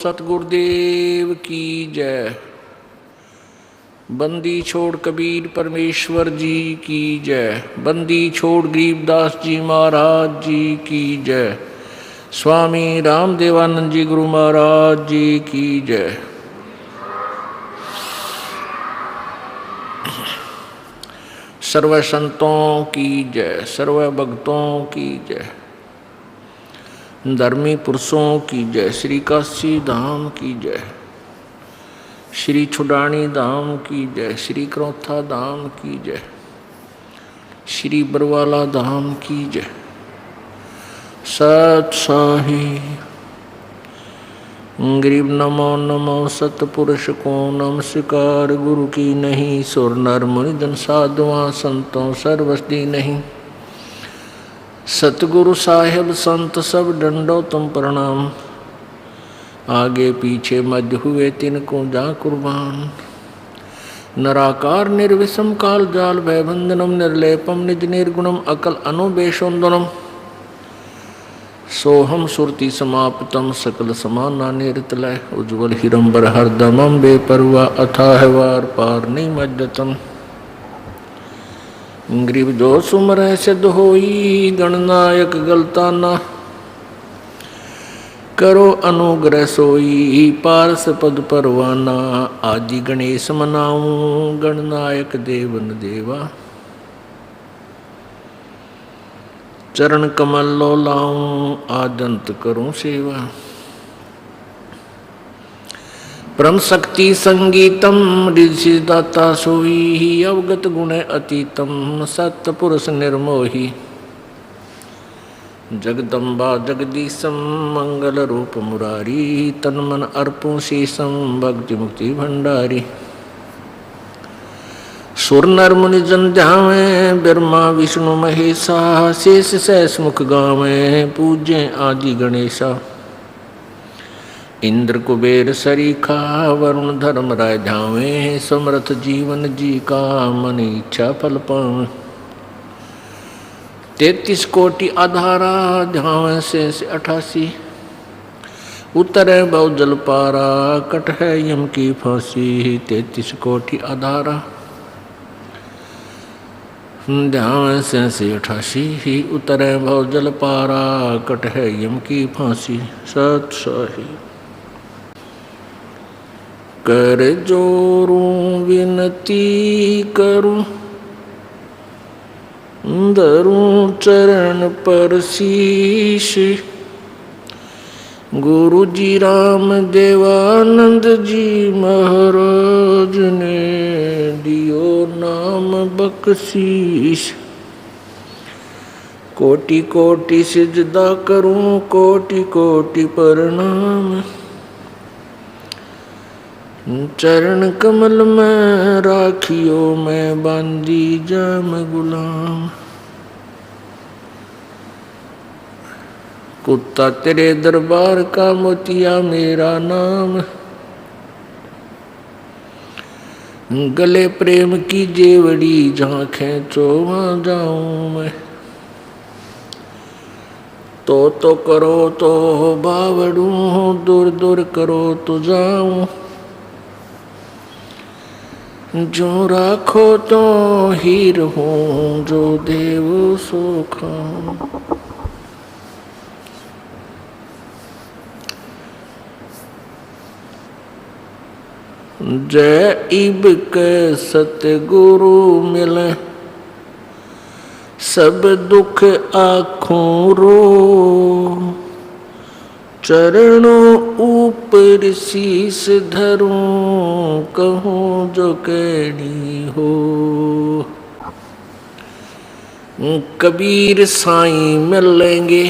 सतगुरुदेव की जय। बंदी छोड़ कबीर परमेश्वर जी की जय। बंदी छोड़ गरीबदास जी महाराज जी की जय। स्वामी रामदेवानंद जी गुरु महाराज जी की जय। सर्व संतों की जय, सर्व भक्तों की जय, धर्मी पुरुषों की जय, श्री काशी धाम की जय, श्री छुडानी धाम की जय, श्री क्रोथा धाम की जय, श्री बरवाला धाम की जय। सत साहिब गरीब नमो नमो सतपुरुष को नमस्कार। गुरु की नहीं सुर नर मुनि जन साधुआ संतों सर्वस्ती नहीं। सतगुरु साहिब संत सब डंडो तुम प्रणाम। आगे पीछे मध्य हुए तिनको जा कुर्बान। नराकार निर्विषम काल जाल भयबंधनम निर्लेपम निज निर्गुणम अकल अनुबेशोन्दनम। सोहम सुरति समाप्तम सकल समाना निर्तलय। उज्ज्वल हिरंबर हरदमम बेपरवा अथाह वार पार निमज्जतम। ग्रीव जो सुमर सिद्ध होई गणनायक गलताना। करो अनुग्रह सोई पारस पद परवाना। आदि गणेश मनाऊं गणनायक देवन देवा। चरण कमल लो लाऊं आदंत करूं सेवा। परम शक्ति संगीतम ऋषि दाता सोई। अवगत गुण अतीतम सत्पुरुष निर्मोही। जगदम्बा जगदीशम मंगल रूप मुरारी। तन मन अर्पों शेषम भक्ति मुक्ति भंडारी। सुर नर मुनि जन ध्यावे ब्रह्मा विष्णु महेशा। शेष सहस मुख गावे पूज्य आदि गणेशा। इंद्र कुबेर सरीखा वरुण धर्म राय ध्यावे। समर्थ जीवन जी का मन इच्छा फल पावे। 33 कोटि आधारा ध्यावे शेष 88। उतरे बहु जल पारा कट है यम की फांसी। 33 कोटि आधारा ध्यान से 88। उतरे भव जल पारा कट है यम की फांसी। सत साही कर जोरूं विनती करूं। धरूं चरण पर शीश। गुरु जी राम देवानंद जी महाराज ने दियो नाम बख्शीश। कोटि कोटि सिजदा करूं कोटि कोटि प्रणाम। चरण कमल में राखियो मैं बांदी जाम गुलाम। कुत्ता तेरे दरबार का मोतिया मेरा नाम। गले प्रेम की जेवड़ी जहाँ खेचो वहाँ जाऊं मैं। तो करो तो बावड़ू दूर दूर करो तो जाऊं। जो राखो तो हीर हूँ जो देव सो खाऊं। जय इब के सतगुरु मिले। सब दुख आँखों रो। चरणों ऊपर शीस धरूं कहूँ जो कहनी हो। कबीर साईं मिलेंगे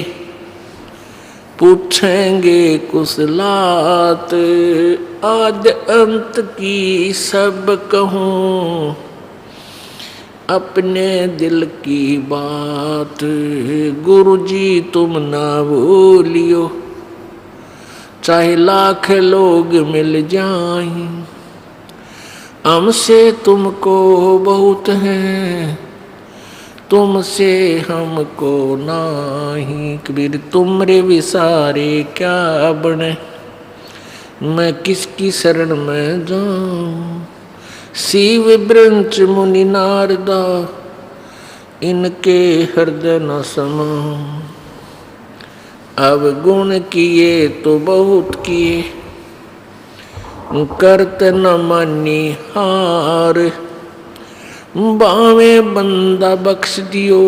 पूछेंगे कुशलात। आद अंत की सब कहूँ अपने दिल की बात। गुरु जी तुम ना भूलियो चाहे लाख लोग मिल जाएं। हमसे तुमको बहुत है तुमसे हमको नाही। कबीर तुमरे विसारे क्या बने। मैं किसकी शरण में जाऊं। शिव ब्रंच मुनि नारदा इनके हृदय न समाऊं। अब गुण किए तो बहुत किए करत न मानी हार। बावे बंदा बख्श दियो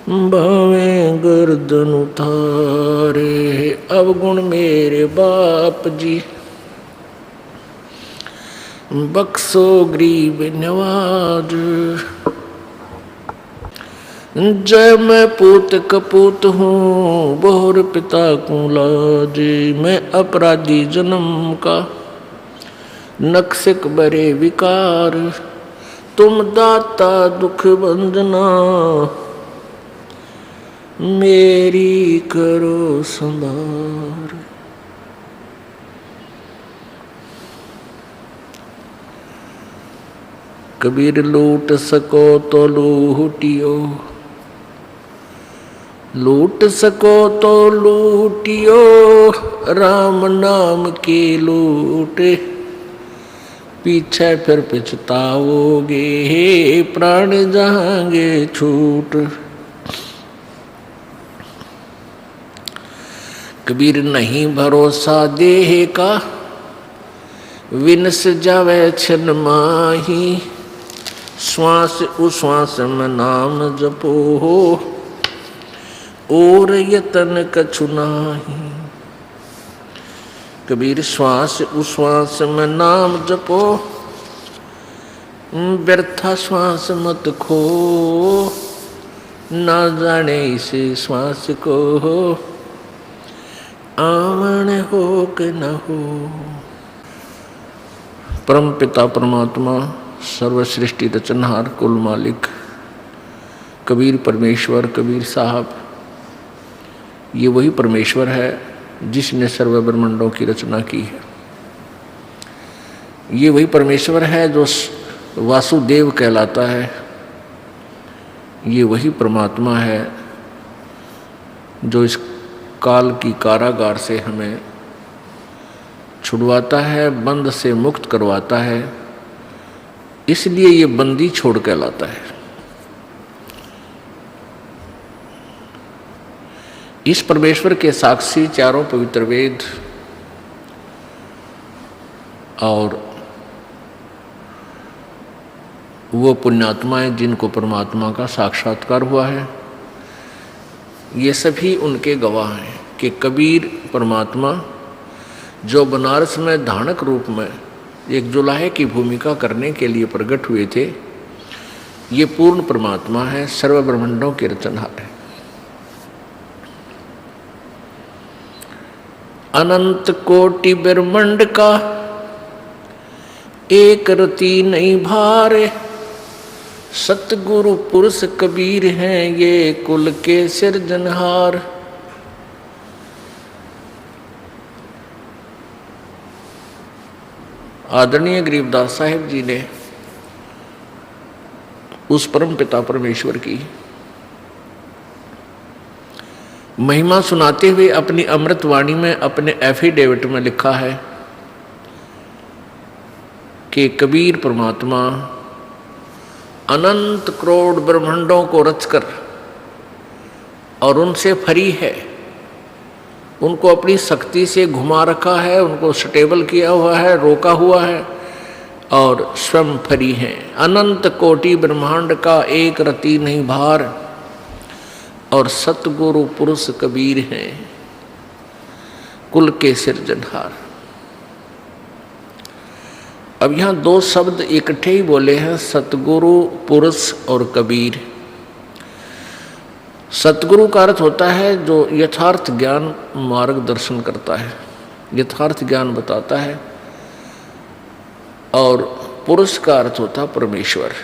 बावे गर्दन उतारे। अवगुण मेरे बाप जी बख्शो गरीब नवाज। जय मैं पूत कपूत हूँ बोहर पिता को लाज। मैं अपराधी जन्म का नक्सिक बरे विकार। तुम दाता दुख बंदना मेरी करो संभार। कबीर लूट सको तो लूटियो लूट सको तो लूटियो राम नाम की लूट। पीछे फिर पछताओगे प्राण जाएंगे छूट। कबीर नहीं भरोसा देह का विनस जावे छन माही। श्वास उश्वास में नाम जपो और यतन कछु नाही। कबीर श्वास उश्वास में नाम जपो व्यर्था श्वास मत खो। ना जाने इसे श्वास को आवन हो कि न हो। परम पिता परमात्मा सर्व सृष्टि रचनहार कुल मालिक कबीर परमेश्वर कबीर साहब ये वही परमेश्वर है जिसने सर्व ब्रह्मांडों की रचना की है। ये वही परमेश्वर है जो वासुदेव कहलाता है। ये वही परमात्मा है जो इस काल की कारागार से हमें छुड़वाता है बंद से मुक्त करवाता है। इसलिए ये बंदी छोड़ कहलाता है। इस परमेश्वर के साक्षी चारों पवित्र वेद और वो पुण्यात्माएं जिनको परमात्मा का साक्षात्कार हुआ है ये सभी उनके गवाह हैं कि कबीर परमात्मा जो बनारस में धानक रूप में एक जुलाहे की भूमिका करने के लिए प्रकट हुए थे ये पूर्ण परमात्मा है सर्व ब्रह्मांडों के रचनहार है। अनंत कोटि ब्रह्मांड का एक रति नहीं भारे। सतगुरु पुरुष कबीर हैं ये कुल के सिरजनहार। आदरणीय गरीबदास साहिब जी ने उस परम पिता परमेश्वर की महिमा सुनाते हुए अपनी अमृत वाणी में अपने एफिडेविट में लिखा है कि कबीर परमात्मा अनंत करोड़ ब्रह्मांडों को रचकर और उनसे फ्री है। उनको अपनी शक्ति से घुमा रखा है उनको स्टेबल किया हुआ है रोका हुआ है और स्वयं फ्री हैं। अनंत कोटि ब्रह्मांड का एक रति नहीं भार और सतगुरु पुरुष कबीर हैं कुल के सिरजनहार। अब यहाँ दो शब्द इकट्ठे ही बोले हैं सतगुरु पुरुष और कबीर। सतगुरु का अर्थ होता है जो यथार्थ ज्ञान मार्गदर्शन करता है यथार्थ ज्ञान बताता है और पुरुष का अर्थ होता है परमेश्वर।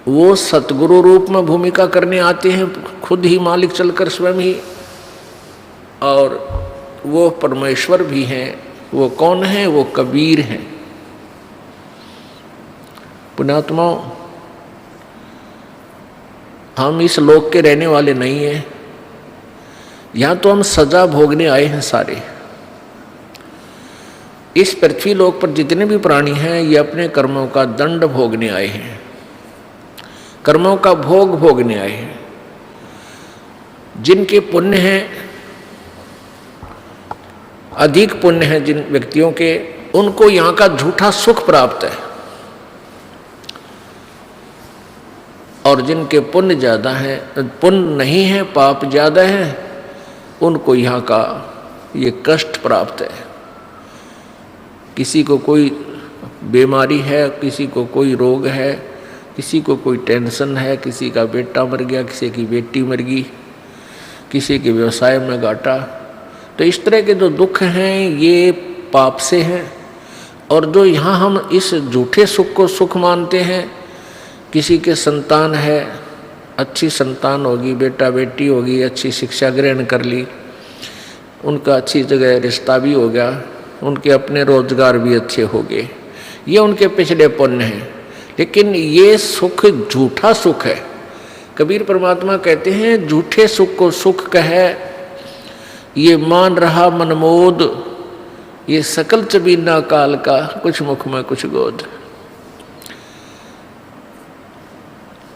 वो सतगुरु रूप में भूमिका करने आते हैं खुद ही मालिक चलकर स्वयं ही और वो परमेश्वर भी हैं। वो कौन है वो कबीर हैं। पुण्यात्माओं हम इस लोक के रहने वाले नहीं हैं। यहाँ तो हम सजा भोगने आए हैं सारे। इस पृथ्वी लोक पर जितने भी प्राणी हैं ये अपने कर्मों का दंड भोगने आए हैं, कर्मों का भोग भोगने आए हैं। जिनके पुण्य हैं, अधिक पुण्य हैं जिन व्यक्तियों के, उनको यहाँ का झूठा सुख प्राप्त है, और जिनके पुण्य ज़्यादा है, पुण्य नहीं है, पाप ज़्यादा है, उनको यहाँ का ये कष्ट प्राप्त है। किसी को कोई बीमारी है, किसी को कोई रोग है, किसी को कोई टेंशन है, किसी का बेटा मर गया, किसी की बेटी मर गई, किसी के व्यवसाय में घाटा। तो इस तरह के जो दुख हैं ये पाप से हैं। और जो यहाँ हम इस झूठे सुख को सुख मानते हैं, किसी के संतान है, अच्छी संतान होगी, बेटा बेटी होगी, अच्छी शिक्षा ग्रहण कर ली, उनका अच्छी जगह रिश्ता भी हो गया, उनके अपने रोजगार भी अच्छे हो गए, ये उनके पिछले पुण्य हैं। लेकिन ये सुख झूठा सुख है। कबीर परमात्मा कहते हैं झूठे सुख को सुख कहे, ये मान रहा मनमोद, ये सकल चबीना काल का, कुछ मुख में कुछ गोद।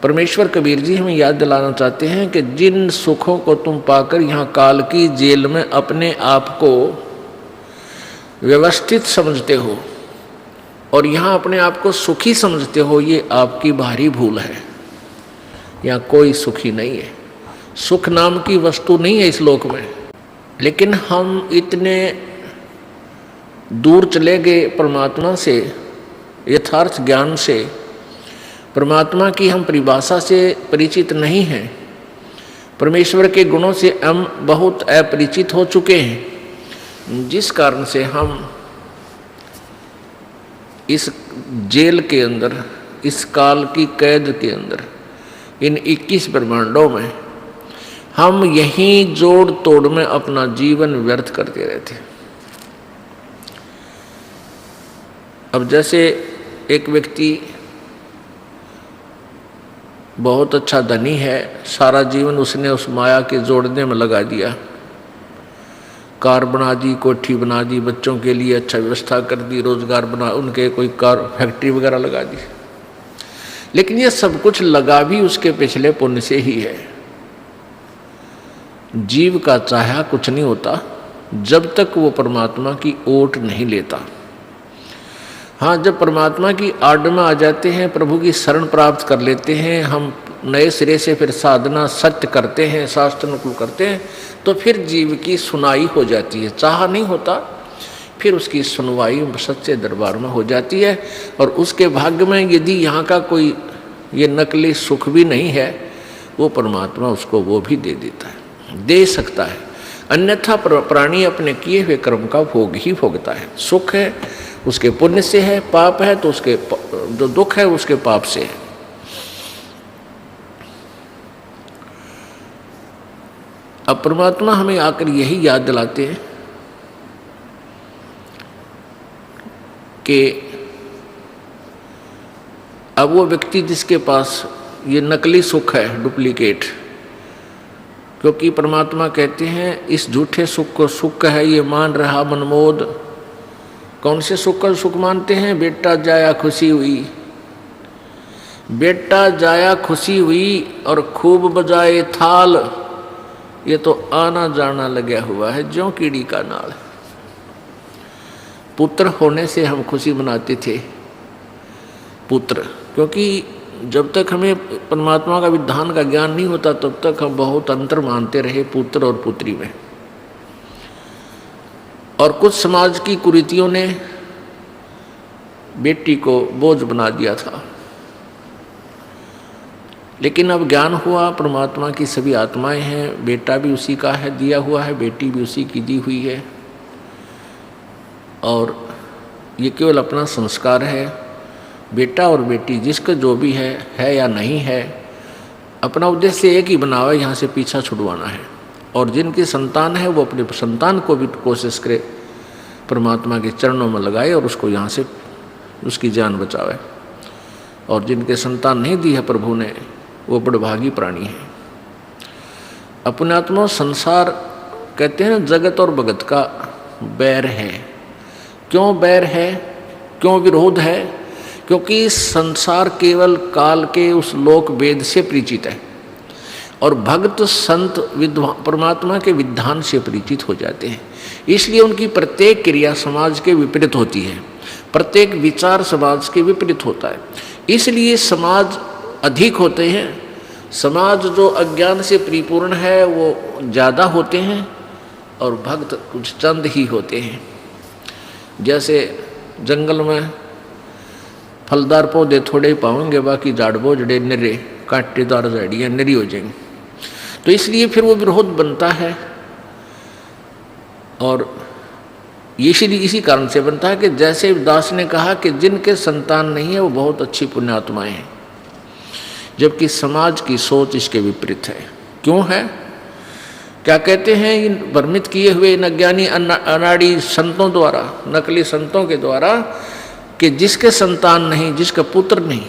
परमेश्वर कबीर जी हमें याद दिलाना चाहते हैं कि जिन सुखों को तुम पाकर यहाँ काल की जेल में अपने आप को व्यवस्थित समझते हो और यहाँ अपने आप को सुखी समझते हो, ये आपकी भारी भूल है। यहाँ कोई सुखी नहीं है, सुख नाम की वस्तु नहीं है इस लोक में। लेकिन हम इतने दूर चले गए परमात्मा से, यथार्थ ज्ञान से, परमात्मा की हम परिभाषा से परिचित नहीं हैं, परमेश्वर के गुणों से हम बहुत अपरिचित हो चुके हैं, जिस कारण से हम इस जेल के अंदर, इस काल की कैद के अंदर, इन 21 ब्रह्मांडों में हम यहीं जोड़ तोड़ में अपना जीवन व्यर्थ करते रहते। अब जैसे एक व्यक्ति बहुत अच्छा धनी है, सारा जीवन उसने उस माया के जोड़ने में लगा दिया, कार बना दी, कोठी बना दी, बच्चों के लिए अच्छा व्यवस्था कर दी, रोजगार बना, उनके कोई कार फैक्ट्री वगैरह लगा दी। लेकिन ये सब कुछ लगा भी उसके पिछले पुण्य से ही है। जीव का चाहा कुछ नहीं होता जब तक वो परमात्मा की ओट नहीं लेता। हाँ, जब परमात्मा की आड़ में आ जाते हैं, प्रभु की शरण प्राप्त कर लेते हैं, हम नए सिरे से फिर साधना सत्य करते हैं, शास्त्र अनुकूल करते हैं, तो फिर जीव की सुनाई हो जाती है। चाह नहीं होता, फिर उसकी सुनवाई सच्चे दरबार में हो जाती है। और उसके भाग्य में यदि यहाँ का कोई ये नकली सुख भी नहीं है, वो परमात्मा उसको वो भी दे देता है, दे सकता है। अन्यथा प्राणी अपने किए हुए कर्म का भोग ही भोगता है। सुख है उसके पुण्य से है, पाप है तो उसके जो दुख है उसके पाप से है। अब परमात्मा हमें आकर यही याद दिलाते हैं कि अब वो व्यक्ति जिसके पास ये नकली सुख है, डुप्लीकेट, क्योंकि परमात्मा कहते हैं इस झूठे सुख को सुख है, ये मान रहा मनमोद। कौन से सुख का सुख मानते हैं? बेटा जाया खुशी हुई, बेटा जाया खुशी हुई और खूब बजाए थाल, ये तो आना जाना लगा हुआ है ज्यों कीड़ी का नाल। पुत्र होने से हम खुशी मनाते थे, पुत्र, क्योंकि जब तक हमें परमात्मा का विधान का ज्ञान नहीं होता तब तक हम बहुत अंतर मानते रहे पुत्र और पुत्री में। और कुछ समाज की कुरीतियों ने बेटी को बोझ बना दिया था। लेकिन अब ज्ञान हुआ, परमात्मा की सभी आत्माएं हैं, बेटा भी उसी का है दिया हुआ है, बेटी भी उसी की दी हुई है, और ये केवल अपना संस्कार है। बेटा और बेटी जिसका जो भी है या नहीं है, अपना उद्देश्य एक ही बना हुआ है, यहाँ से पीछा छुड़वाना है। और जिनकी संतान है वो अपने संतान को भी कोशिश करे परमात्मा के चरणों में लगाए और उसको यहाँ से उसकी जान बचावे। और जिनके संतान नहीं दी है प्रभु ने, वो बड़भागी प्राणी है। अपने आत्मा संसार कहते हैं जगत और भगत का बैर है। क्यों बैर है, क्यों विरोध है? क्योंकि संसार केवल काल के उस लोक वेद से परिचित है और भक्त संत परमात्मा के विधान से परिचित हो जाते हैं। इसलिए उनकी प्रत्येक क्रिया समाज के विपरीत होती है, प्रत्येक विचार समाज के विपरीत होता है। इसलिए समाज अधिक होते हैं, समाज जो अज्ञान से परिपूर्ण है वो ज़्यादा होते हैं और भक्त कुछ चंद ही होते हैं। जैसे जंगल में फलदार पौधे थोड़े ही पाएंगे, बाकी झाड़ बोझड़े निरे कांटेदार झाड़ियाँ निरी हो जाएंगी। तो इसलिए फिर वो विरोध बनता है और इसी कारण से बनता है कि जैसे दास ने कहा कि जिनके संतान नहीं है वो बहुत अच्छी पुण्यात्माएं हैं, जबकि समाज की सोच इसके विपरीत है। क्यों है? क्या कहते हैं इन भ्रमित किए हुए इन अज्ञानी अनाड़ी संतों द्वारा, नकली संतों के द्वारा, कि जिसके संतान नहीं, जिसका पुत्र नहीं,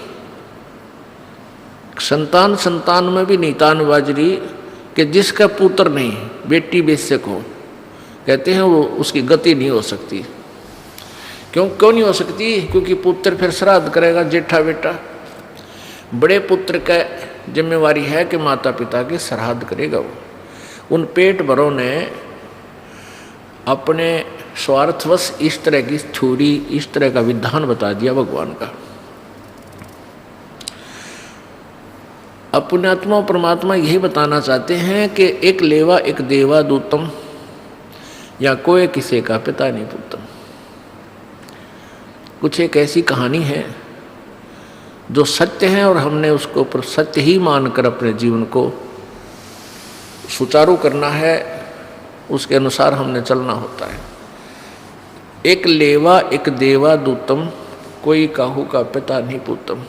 संतान में भी नितान बाजरी, कि जिसका पुत्र नहीं, बेटी बेशक हो, कहते हैं वो उसकी गति नहीं हो सकती। क्यों नहीं हो सकती? क्योंकि पुत्र फिर श्राद्ध करेगा, जेठा बेटा। बड़े पुत्र का जिम्मेवारी है कि माता पिता के श्राद्ध करेगा वो। उन पेट भरों ने अपने स्वार्थवश इस तरह की थ्योरी, इस तरह का विधान बता दिया भगवान का। पुण्यात्मा परमात्मा यही बताना चाहते हैं कि एक लेवा एक देवा दूतम, या कोई किसी का पिता नहीं पुत्रम। कुछ एक ऐसी कहानी है जो सत्य है और हमने उसको पर सत्य ही मानकर अपने जीवन को सुचारू करना है, उसके अनुसार हमने चलना होता है। एक लेवा एक देवा दूतम, कोई काहू का पिता नहीं पुत्रम।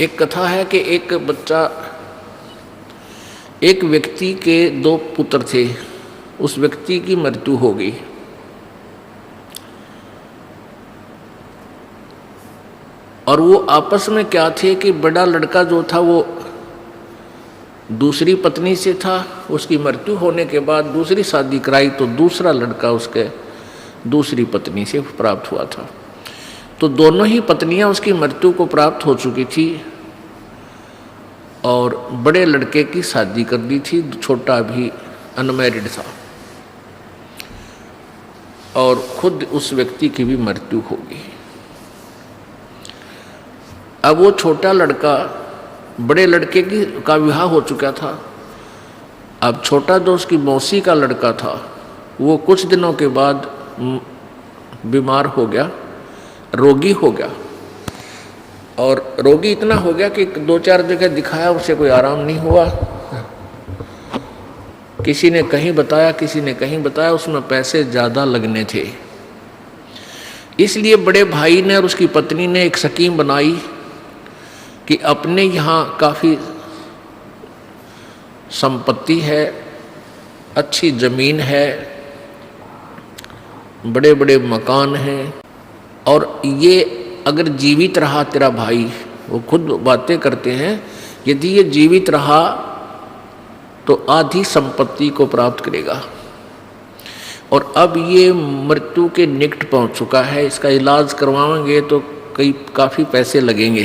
एक कथा है कि एक व्यक्ति के 2 पुत्र थे, उस व्यक्ति की मृत्यु हो गई। और वो आपस में क्या थे कि बड़ा लड़का जो था वो दूसरी पत्नी से था, उसकी मृत्यु होने के बाद दूसरी शादी कराई तो दूसरा लड़का उसके दूसरी पत्नी से प्राप्त हुआ था। तो दोनों ही पत्नियां उसकी मृत्यु को प्राप्त हो चुकी थी और बड़े लड़के की शादी कर दी थी, छोटा भी अनमैरिड था और खुद उस व्यक्ति की भी मृत्यु हो गई। अब वो छोटा लड़का बड़े लड़के का विवाह हो चुका था। अब छोटा जो उसकी मौसी का लड़का था वो कुछ दिनों के बाद बीमार हो गया, रोगी हो गया। और रोगी इतना हो गया कि 2-4 जगह दिखाया, उसे कोई आराम नहीं हुआ। किसी ने कहीं बताया, किसी ने कहीं बताया, उसमें पैसे ज़्यादा लगने थे। इसलिए बड़े भाई ने और उसकी पत्नी ने एक स्कीम बनाई कि अपने यहाँ काफ़ी संपत्ति है, अच्छी ज़मीन है, बड़े बड़े मकान हैं, और ये अगर जीवित रहा तेरा भाई, वो खुद बातें करते हैं, यदि ये जीवित रहा तो आधी संपत्ति को प्राप्त करेगा। और अब ये मृत्यु के निकट पहुंच चुका है, इसका इलाज करवाएंगे तो काफ़ी पैसे लगेंगे,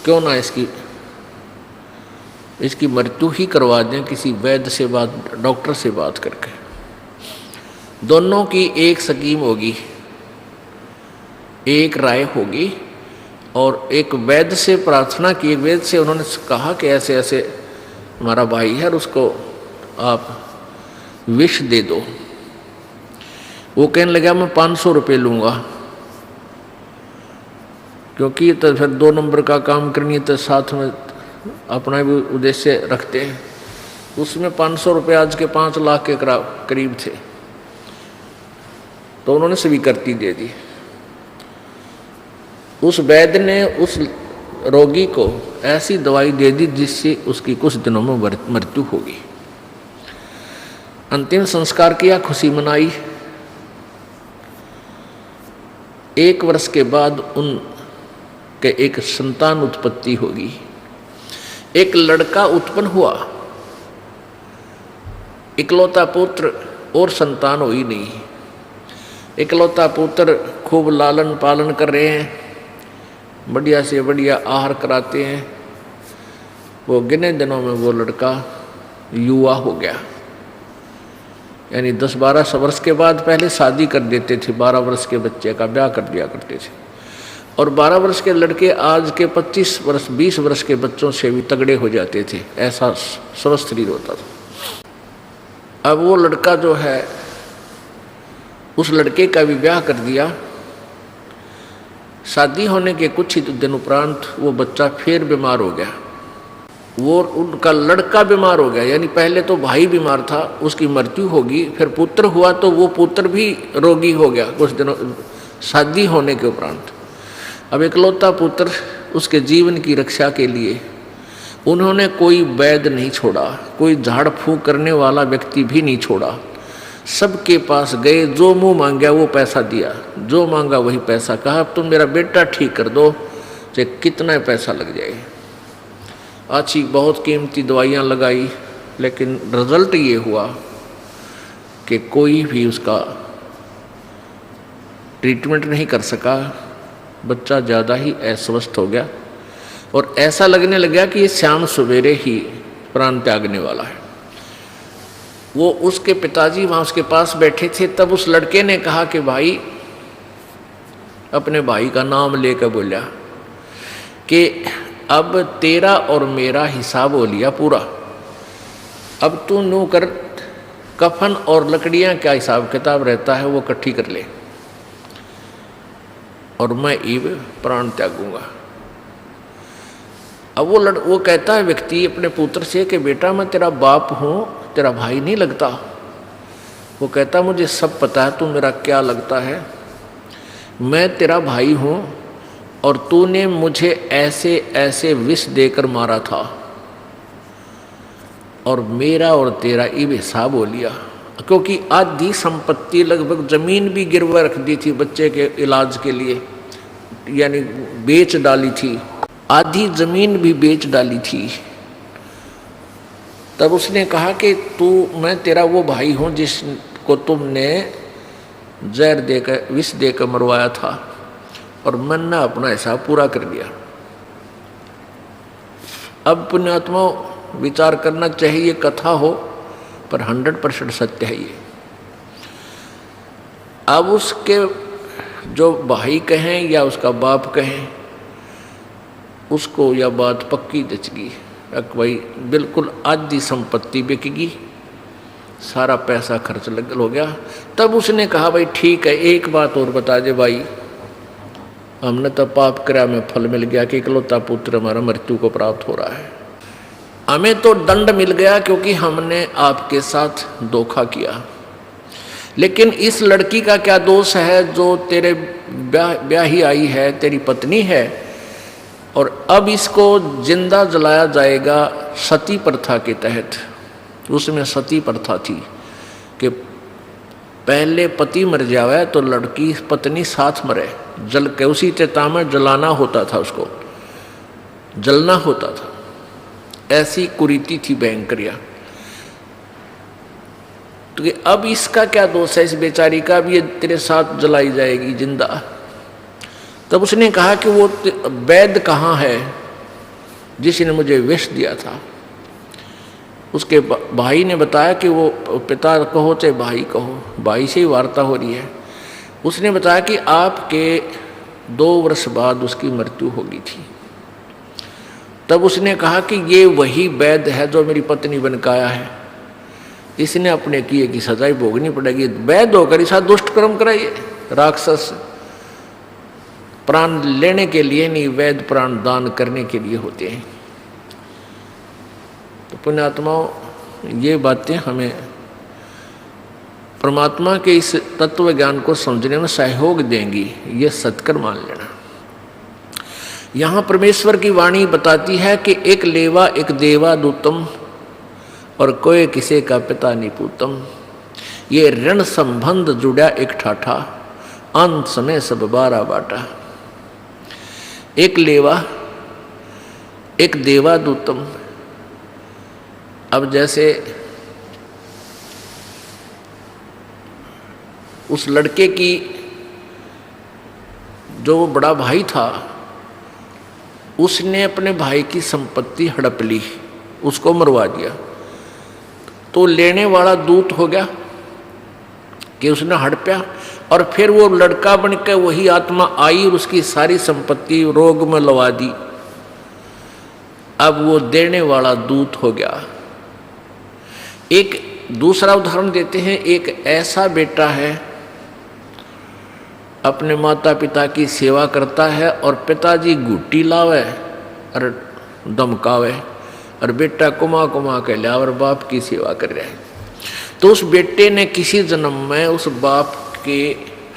क्यों ना इसकी मृत्यु ही करवा दें किसी वैद्य से डॉक्टर से बात करके। दोनों की एक स्कीम होगी, एक राय होगी, और एक वैद्य से प्रार्थना की। एक वैद्य से उन्होंने कहा कि ऐसे ऐसे हमारा भाई है और उसको आप विष दे दो। वो कहने लगा मैं 500 रुपये लूँगा, क्योंकि तो फिर 2 नंबर का काम करनी तो साथ में अपना भी उद्देश्य रखते हैं। उसमें 500 रुपये आज के 5 लाख के करीब थे, तो उन्होंने स्वीकृति दे दी। उस वैद्य ने उस रोगी को ऐसी दवाई दे दी जिससे उसकी कुछ दिनों में मृत्यु होगी। अंतिम संस्कार किया, खुशी मनाई। 1 वर्ष के बाद उनके एक संतान उत्पत्ति होगी, एक लड़का उत्पन्न हुआ। इकलौता पुत्र और संतान हुई नहीं। इकलौता पुत्र खूब लालन पालन कर रहे हैं, बढ़िया से बढ़िया आहार कराते हैं। वो गिने दिनों में वो लड़का युवा हो गया, यानी 10-12 वर्ष के बाद पहले शादी कर देते थे, 12 वर्ष के बच्चे का ब्याह कर दिया करते थे। और 12 वर्ष के लड़के आज के 25 वर्ष 20 वर्ष के बच्चों से भी तगड़े हो जाते थे, ऐसा स्वस्थ शरीर होता था। अब वो लड़का जो है, उस लड़के का भी ब्याह कर दिया। शादी होने के कुछ ही दिन उपरांत वो बच्चा फिर बीमार हो गया। वो उनका लड़का बीमार हो गया, यानी पहले तो भाई बीमार था, उसकी मृत्यु होगी, फिर पुत्र हुआ तो वो पुत्र भी रोगी हो गया कुछ दिनों शादी होने के उपरांत। अब इकलौता पुत्र, उसके जीवन की रक्षा के लिए उन्होंने कोई वैद्य नहीं छोड़ा, कोई झाड़ फूंक करने वाला व्यक्ति भी नहीं छोड़ा। सबके पास गए, जो मुंह मांगा वो पैसा दिया, जो मांगा वही पैसा। कहा अब तुम मेरा बेटा ठीक कर दो, चाहे कितना पैसा लग जाए। अच्छी बहुत कीमती दवाइयाँ लगाई, लेकिन रिजल्ट ये हुआ कि कोई भी उसका ट्रीटमेंट नहीं कर सका। बच्चा ज़्यादा ही अस्वस्थ हो गया और ऐसा लगने लगा कि ये शाम सवेरे ही प्राण त्यागने वाला है। वो उसके पिताजी वहाँ उसके पास बैठे थे, तब उस लड़के ने कहा कि भाई, अपने भाई का नाम लेकर बोला कि अब तेरा और मेरा हिसाब हो लिया पूरा, अब तू नू कर, कफन और लकड़ियाँ क्या हिसाब किताब रहता है वो इकट्ठी कर ले, और मैं ईब प्राण त्यागूंगा। अब वो कहता है व्यक्ति अपने पुत्र से कि बेटा मैं तेरा बाप हूँ, तेरा भाई नहीं लगता। वो कहता मुझे सब पता है तू मेरा क्या लगता है, मैं तेरा भाई हूँ और तूने मुझे ऐसे ऐसे विष देकर मारा था और मेरा और तेरा ईब हिसाब हो लिया। क्योंकि आधी संपत्ति लगभग जमीन भी गिरवा रख दी थी बच्चे के इलाज के लिए, यानी बेच डाली थी, आधी जमीन भी बेच डाली थी। तब उसने कहा कि मैं तेरा वो भाई हूँ जिसको तुमने जहर देकर विष देकर मरवाया था और मैंने अपना हिसाब पूरा कर लिया। अब पुण्यात्मा विचार करना चाहिए, कथा हो पर 100% सत्य है ये। अब उसके जो भाई कहें या उसका बाप कहें, उसको यह बात पक्की जचगी, भाई बिल्कुल आधी संपत्ति बिकेगी, सारा पैसा खर्च हो गया। तब उसने कहा भाई ठीक है, एक बात और बता दे भाई, हमने तो पाप करा में फल मिल गया कि इकलौता पुत्र हमारा मृत्यु को प्राप्त हो रहा है, हमें तो दंड मिल गया क्योंकि हमने आपके साथ धोखा किया। लेकिन इस लड़की का क्या दोष है जो तेरे ब्याही आई है, तेरी पत्नी है, और अब इसको जिंदा जलाया जाएगा सती प्रथा के तहत। उसमें सती प्रथा थी कि पहले पति मर जावे तो लड़की पत्नी साथ मरे, जल के उसी चिता में जलाना होता था, उसको जलना होता था। ऐसी कुरीति थी भयंकरिया। तो अब इसका क्या दोष है इस बेचारी का, भी ये तेरे साथ जलाई जाएगी जिंदा। तब उसने कहा कि वो वैद्य कहाँ है जिसने मुझे विष दिया था। उसके भाई ने बताया कि वो पिता कहो चाहे भाई कहो, भाई से ही वार्ता हो रही है। उसने बताया कि आपके 2 वर्ष बाद उसकी मृत्यु हो गई थी। तब उसने कहा कि ये वही वैद्य है जो मेरी पत्नी बन के आया है, इसने अपने किए की सजाई भोगनी पड़ेगी। वैद्य होकर ऐसा दुष्ट कर्म कराइए, राक्षस प्राण लेने के लिए नहीं, वैद्य प्राण दान करने के लिए होते हैं। तो पुण्यात्माओं, ये बातें हमें परमात्मा के इस तत्व ज्ञान को समझने में सहयोग देंगी, ये सत्कर मान लेना। यहाँ परमेश्वर की वाणी बताती है कि एक लेवा एक देवा दूतम और कोई किसी का पिता नहीं पूतम। ये ऋण संबंध जुड़ा एक ठाठा, अंत समय सब 12 बाटा। एक लेवा एक देवा दूतम। अब जैसे उस लड़के की जो बड़ा भाई था उसने अपने भाई की संपत्ति हड़प ली, उसको मरवा दिया। तो लेने वाला दूत हो गया कि उसने हड़पया, और फिर वो लड़का बनकर वही आत्मा आई और उसकी सारी संपत्ति रोग में लवा दी। अब वो देने वाला दूत हो गया। एक दूसरा उदाहरण देते हैं। एक ऐसा बेटा है अपने माता पिता की सेवा करता है और पिताजी घुट्टी लावे और धमकावे और बेटा कुमा कुमा के लिया और बाप की सेवा कर रहा है। तो उस बेटे ने किसी जन्म में उस बाप के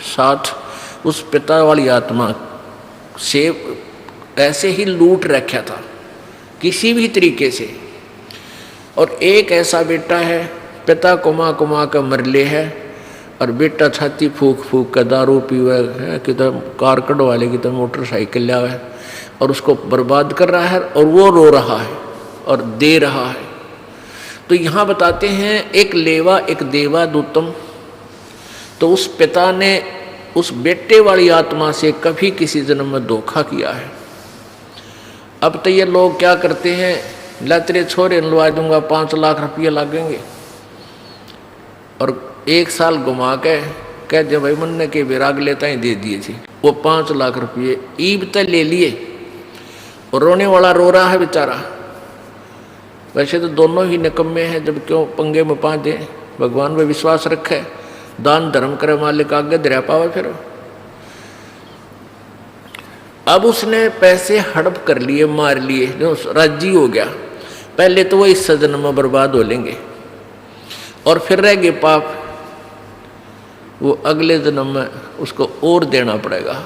साथ उस पिता वाली आत्मा से ऐसे ही लूट रखा था किसी भी तरीके से। और एक ऐसा बेटा है पिता कुमा कुमा का मरले है और बेटा छाती फूक फूक का दारू पीवे है, किधर कार कढ़वा ले, किधर मोटरसाइकिल लावे और उसको बर्बाद कर रहा है और वो रो रहा है और दे रहा है। तो यहाँ बताते हैं एक लेवा एक देवा दूतम। तो उस पिता ने उस बेटे वाली आत्मा से कभी किसी जन्म में धोखा किया है। अब तो ये लोग क्या करते हैं, ला तेरे छोरे लुआ दूंगा 5 लाख रुपये लगेंगे और 1 साल घुमा के कह दे भाई मन के विराग लेता ही दे दिए थे। वो 5 लाख रुपये ईब तक ले लिए और रोने वाला रो रहा है बेचारा। वैसे तो दोनों ही निकम्मे हैं, जब क्यों पंगे में पा दे। भगवान में विश्वास रखे, दान धर्म करे, मालिक आगे दरिया पावे। फिर अब उसने पैसे हड़प कर लिए, मार लिए, जो राजी हो गया। पहले तो वो इस जन्म में बर्बाद हो लेंगे और फिर रह गए पाप, वो अगले जन्म में उसको और देना पड़ेगा।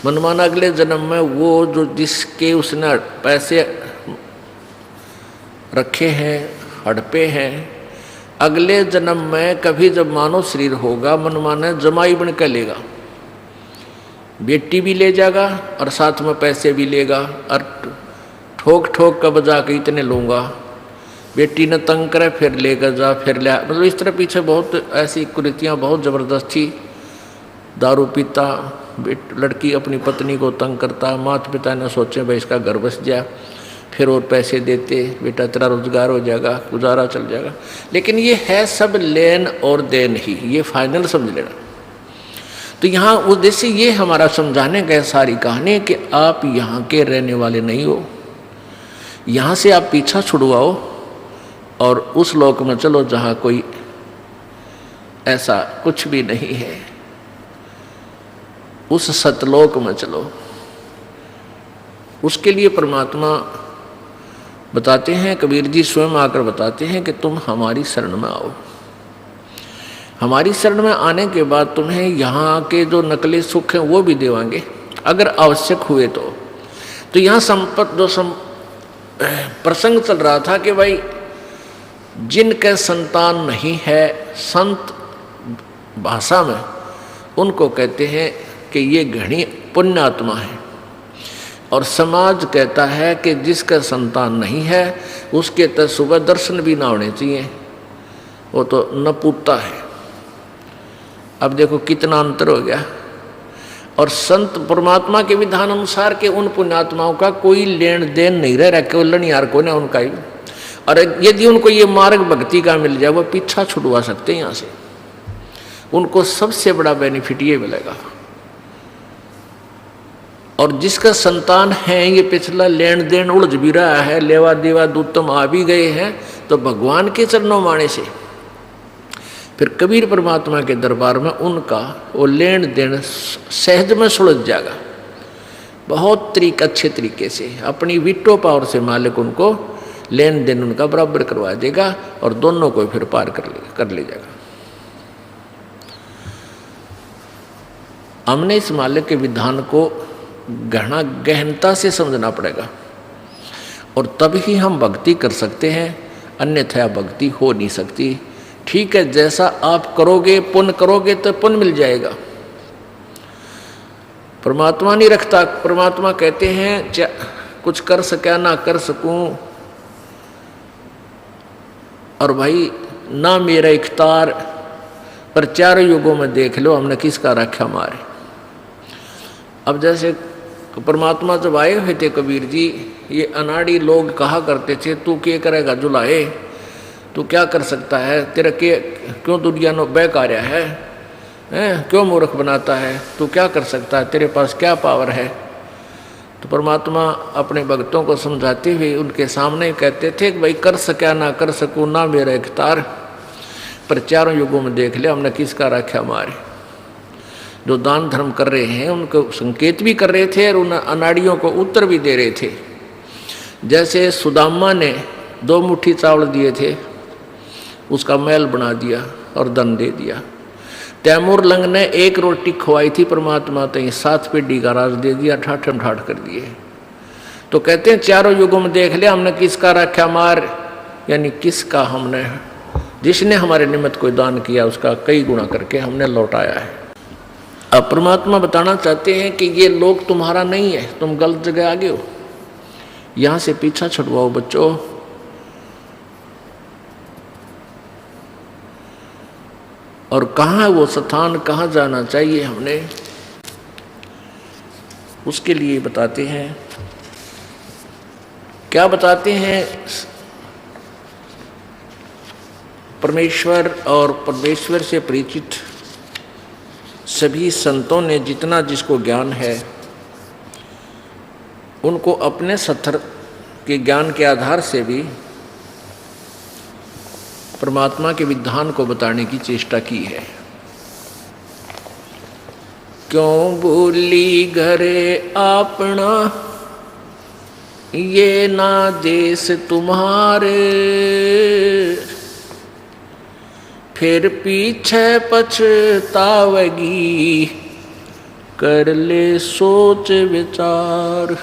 मनमाना अगले जन्म में वो जो जिसके उसने पैसे रखे हैं, हड़पे हैं, अगले जन्म में कभी जब मानव शरीर होगा मनमाना जमाई बन कर लेगा। बेटी भी ले जाएगा और साथ में पैसे भी लेगा और ठोक ठोक कर बजा के इतने लूँगा। बेटी ने तंग करे फिर लेकर जा, फिर ले, मतलब इस तरह पीछे बहुत ऐसी कुरीतियाँ बहुत ज़बरदस्त थी। दारू पीता, लड़की अपनी पत्नी को तंग करता, माता पिता ने सोचे भाई इसका घर बस जाए, फिर और पैसे देते, बेटा तेरा रोजगार हो जाएगा, गुजारा चल जाएगा। लेकिन ये है सब लेन और देन ही, ये फाइनल समझ लेना। तो यहाँ उद्देश्य ये हमारा समझाने का सारी कहानी कि आप यहाँ के रहने वाले नहीं हो, यहाँ से आप पीछा छुड़वाओ और उस लोक में चलो जहाँ कोई ऐसा कुछ भी नहीं है, उस सतलोक में चलो। उसके लिए परमात्मा बताते हैं, कबीर जी स्वयं आकर बताते हैं कि तुम हमारी शरण में आओ। हमारी शरण में आने के बाद तुम्हें यहाँ के जो नकली सुख हैं वो भी देवांगे अगर आवश्यक हुए तो यहाँ प्रसंग चल रहा था कि भाई जिनके संतान नहीं है, संत भाषा में उनको कहते हैं कि ये घनी पुण्यात्मा है, और समाज कहता है कि जिसका संतान नहीं है उसके तो सुबह दर्शन भी ना होने चाहिए, वो तो नपुता है। अब देखो कितना अंतर हो गया। और संत परमात्मा के विधान अनुसार के उन पुण्यात्माओं का कोई लेन देन नहीं रह, केवल यार को ना उनका ही। और यदि उनको ये मार्ग भक्ति का मिल जाए वो पीछा छुड़वा सकते हैं यहाँ से, उनको सबसे बड़ा बेनिफिट ये मिलेगा। और जिसका संतान है ये पिछला लेन देन उलझ भी रहा है, लेवा देवा दूतम आ भी गए हैं, तो भगवान के चरणों माने से फिर कबीर परमात्मा के दरबार में उनका वो लेन देन सहज में सुलझ जाएगा। बहुत अच्छे तरीके से अपनी विटो पावर से मालिक उनको लेन देन उनका बराबर करवा देगा और दोनों को फिर पार कर ले जाएगा। हमने इस मालिक के विधान को गहनता से समझना पड़ेगा और तभी हम भक्ति कर सकते हैं, अन्यथा भक्ति हो नहीं सकती। ठीक है, जैसा आप करोगे, पुण्य करोगे तो पुण्य मिल जाएगा। परमात्मा नहीं रखता, परमात्मा कहते हैं कुछ कर सका ना कर सकूं, और भाई ना मेरा इख्तियार पर चारों युगों में देख लो हमने किसका रक्षा मारे। अब जैसे परमात्मा जब आए हुए थे कबीर जी, ये अनाड़ी लोग कहा करते थे तू क्या करेगा जुलाए, तू क्या कर सकता है, तेरा क्यों दुनिया नो बेकार्या है, क्यों मूर्ख बनाता है, तू क्या कर सकता है, तेरे पास क्या पावर है। तो परमात्मा अपने भक्तों को समझाते हुए उनके सामने कहते थे कि भाई कर सका ना कर सकूँ ना मेरा इख्तियार, पर चारों युगों में देख ले हमने किसका रक्षा मारे। जो दान धर्म कर रहे हैं उनको संकेत भी कर रहे थे और उन अनाड़ियों को उत्तर भी दे रहे थे। जैसे सुदामा ने 2 मुट्ठी चावल दिए थे, उसका महल बना दिया और धन दे दिया। तैमूर लंग ने 1 रोटी खवाई थी परमात्मा तो 7 पेटी का राज दे दिया, ठाठम ठाठ कर दिए। तो कहते हैं चारों युगों में देख लिया हमने किसका रक्षा मार, यानी किसका हमने, जिसने हमारे निमित्त कोई दान किया उसका कई गुना करके हमने लौटाया है। अब परमात्मा बताना चाहते हैं कि ये लोग तुम्हारा नहीं है, तुम गलत जगह आगे हो, यहाँ से पीछा छुड़वाओ बच्चों। और कहाँ है वो स्थान, कहाँ जाना चाहिए हमने, उसके लिए बताते हैं। क्या बताते हैं, परमेश्वर और परमेश्वर से परिचित सभी संतों ने जितना जिसको ज्ञान है उनको अपने सत्तर के ज्ञान के आधार से भी परमात्मा के विधान को बताने की चेष्टा की है। क्यों भूली घरे अपना, ये ना देश तुम्हारे, फिर पीछे पछतावेगी, कर ले सोच विचार।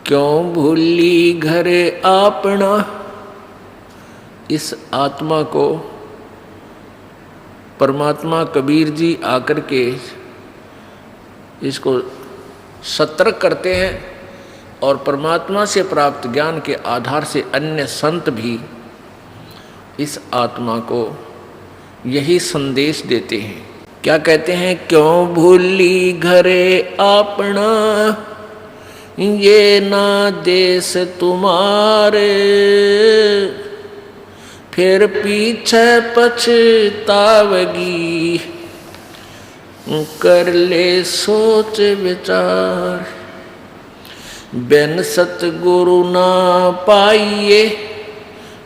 क्यों भूली घरे अपना, इस आत्मा को परमात्मा कबीर जी आकर के इसको सतर्क करते हैं और परमात्मा से प्राप्त ज्ञान के आधार से अन्य संत भी इस आत्मा को यही संदेश देते हैं। क्या कहते हैं, क्यों भूली घरे अपना, ये ना देश तुम्हारे, फिर पीछे पछतावेगी, कर ले सोच विचार। बिन सतगुरु ना पाइए,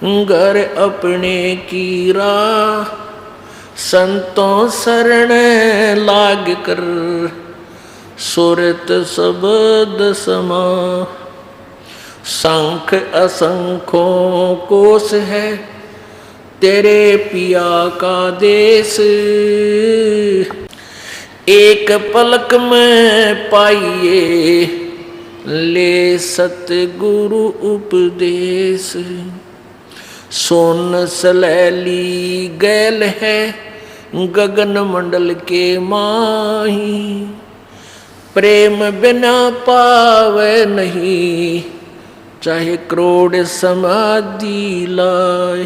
घर अपने की राह, संतों शरण लाग कर, सुरत शब्द समा। शंख असंख्यों कोश है, तेरे पिया का देश, एक पलक में पाइए, ले सतगुरु उपदेश। सोन सलैली गैल है, गगन मंडल के माही, प्रेम बिना पावे नहीं, चाहे करोड़ समाधि लाए।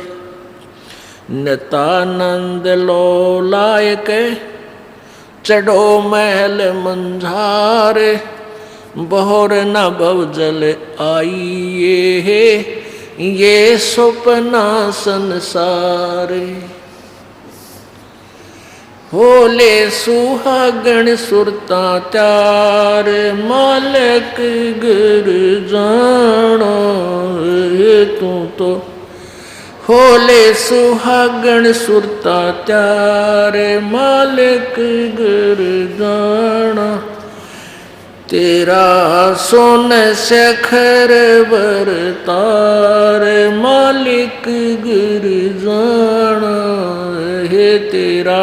नितानंद लो लायक, चढ़ो महल मंझार, बहुर न भवजल आइए, ये सपना संसार। होले सुहागण सुरता त्यार, मालक गुर जाना तू तो। होले सुहागण सुरता त्यार, मालक गुर जाना, तेरा सोन सखर बरतार, मालिक गुर जाना है, तेरा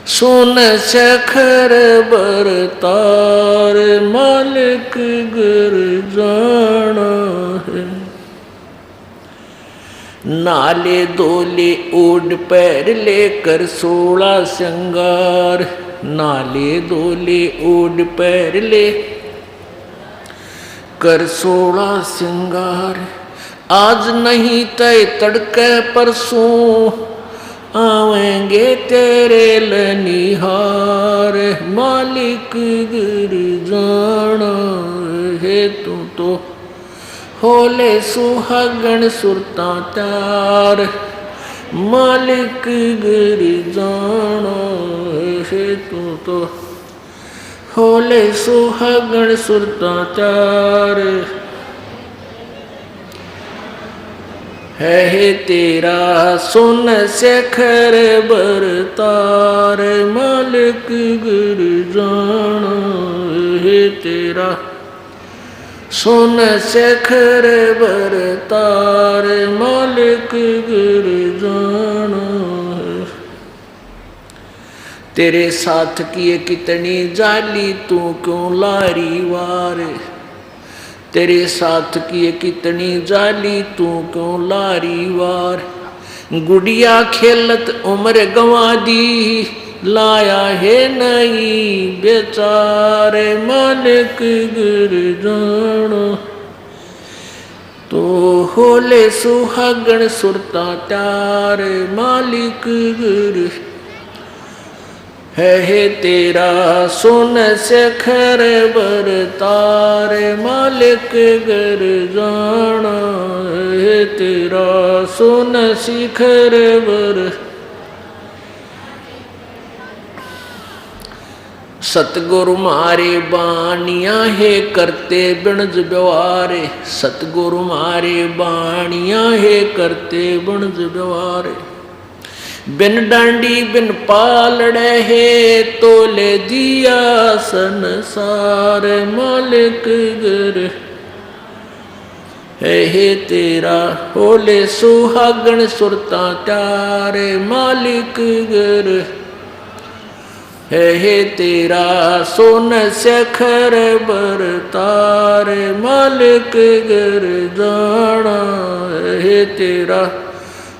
सोन सखर बरतार, मालिक गुर जाना है। नाले दोले ओढ़ पैर लेकर 16 श्रृंगार, नाले दोले ओढ़ पैर ले कर 16 श्रृंगार, आज नहीं तय तड़के परसों आवेंगे तेरे लनिहार। मालिक गिरजाना है तू तो होले सुहागण सुरता त्यार। मालिक गिरजाना है तू तो होले सुहागण सुरता त्यार। है तेरा सुन शेखर बरतार। मालिक गिरजाना है तेरा सुन शेखर बरतार। मालिक गिरजाना तेरे साथ किए कितनी जाली तू क्यों लारी वार। तेरे साथ किए कितनी जाली तू क्यों लारी वार। गुड़िया खेलत उम्र गंवा दी लाया है नहीं बेचारे। मालिक गिरजाना तो होले सुहागण सुरता त्यार। मालिक गिर है तेरा सुन शेखर बरतार। मालिक गिरजाना है तेरा सुन शिखर बर। सतगुरु मारे बानिया है करते बिणज व्यवहार। सतगुरु मारे बानिया है करते बिणज व्यवहार। बिन डांडी बिन पालड़े है तोले दिया संसार। मालिक गिर है तेरा होले सुहागण सुरता त्यार। मालिक गिर है तेरा सोन शेखर बरतार। मालिक गिरजाना है तेरा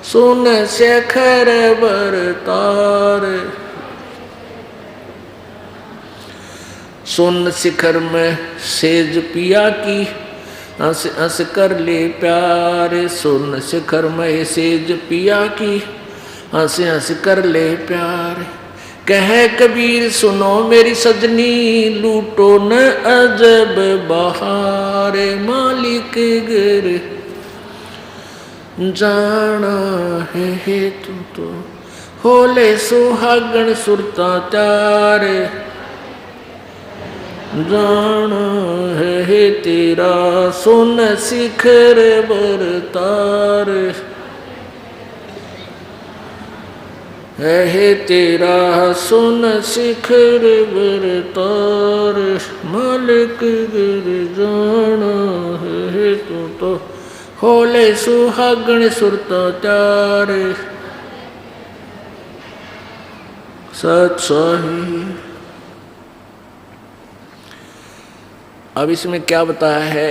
सुन शेखर बरतार। सुन शिखर में सेज पिया की हंस हंस कर ले प्यार। सुन शिखर में सेज पिया की हंस हंस कर ले प्यार। कह कबीर सुनो मेरी सजनी लूटो न अजब बहार। मालिक गिर जाना है तू तो होले सुहागण सुरता त्यार। जाना है तेरा सुन शिखर बरतार। है तेरा सुन शिखर बरतार। मालिक गिरजाना है तू तो होले सुहागण सुरता त्यार। सच सही। अब इसमें क्या बताया है,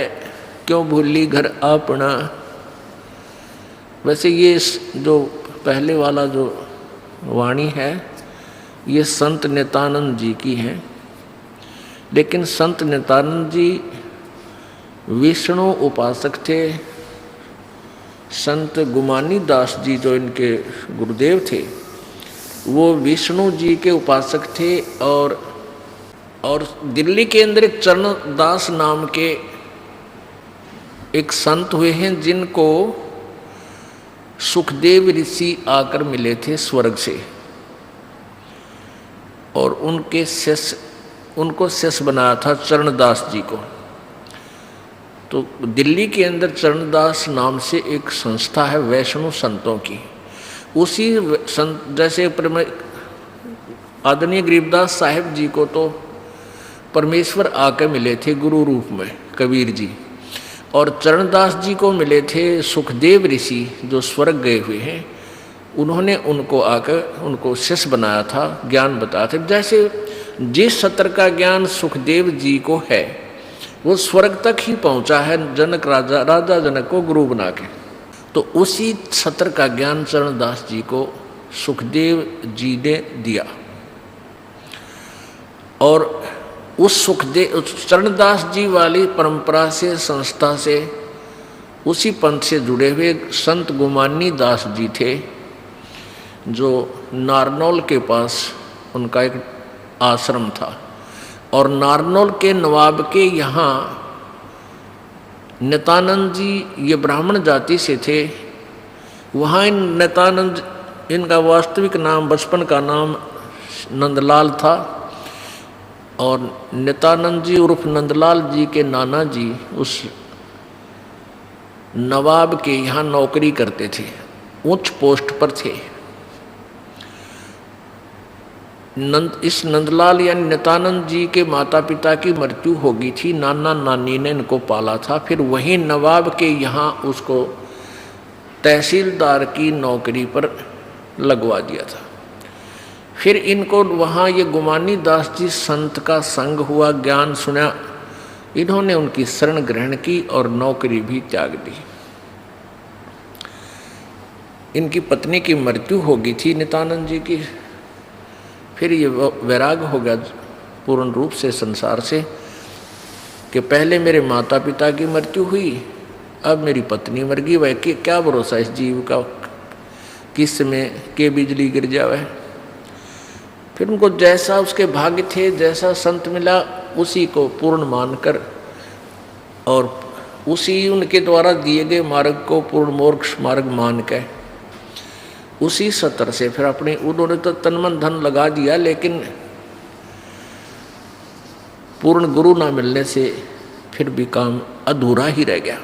क्यों भूली घर अपना। वैसे ये जो पहले वाला जो वाणी है ये संत नित्यानंद जी की है, लेकिन संत नित्यानंद जी विष्णु उपासक थे। संत गुमानी दास जी जो इनके गुरुदेव थे वो विष्णु जी के उपासक थे। और दिल्ली के अंदर एक चरणदास नाम के एक संत हुए हैं जिनको सुखदेव ऋषि आकर मिले थे स्वर्ग से और उनको शिष्य बनाया था चरणदास जी को। तो दिल्ली के अंदर चरणदास नाम से एक संस्था है वैष्णव संतों की। उसी संत जैसे आदरणीय गरीबदास साहिब जी को तो परमेश्वर आकर मिले थे गुरु रूप में कबीर जी, और चरणदास जी को मिले थे सुखदेव ऋषि जो स्वर्ग गए हुए हैं। उन्होंने उनको आकर उनको शिष्य बनाया था, ज्ञान बताया था। जैसे जिस सत्र का ज्ञान सुखदेव जी को है वो स्वर्ग तक ही पहुंचा है जनक राजा जनक को गुरु बना के, तो उसी सत्र का ज्ञान चरणदास जी को सुखदेव जी ने दिया। और उस चरणदास जी वाली परंपरा से संस्था से उसी पंथ से जुड़े हुए संत गुमानी दास जी थे, जो नारनौल के पास उनका एक आश्रम था। और नारनौल के नवाब के यहाँ नित्यानंद जी ये ब्राह्मण जाति से थे। वहाँ इन नित्यानंद, इनका वास्तविक नाम, बचपन का नाम नंदलाल था। और नित्यानंद जी उर्फ नंदलाल जी के नाना जी उस नवाब के यहाँ नौकरी करते थे, उच्च पोस्ट पर थे। इस नंदलाल यानी नित्यानंद जी के माता पिता की मृत्यु हो गई थी, नाना नानी ने इनको पाला था। फिर वहीं नवाब के यहाँ उसको तहसीलदार की नौकरी पर लगवा दिया था। फिर इनको वहाँ ये गुमानी दास जी संत का संग हुआ, ज्ञान सुना, इन्होंने उनकी शरण ग्रहण की और नौकरी भी त्याग दी। इनकी पत्नी की मृत्यु हो गई थी नित्यानंद जी की। फिर ये वैराग हो गया पूर्ण रूप से संसार से कि पहले मेरे माता पिता की मृत्यु हुई, अब मेरी पत्नी मर गई, वह क्या भरोसा इस जीव का, किस में के बिजली गिर जावे। फिर उनको जैसा उसके भाग्य थे, जैसा संत मिला, उसी को पूर्ण मानकर और उसी उनके द्वारा दिए गए मार्ग को पूर्ण मोक्ष मार्ग मान के उसी सत्र से फिर अपने, उन्होंने तो तन मन धन लगा दिया, लेकिन पूर्ण गुरु ना मिलने से फिर भी काम अधूरा ही रह गया।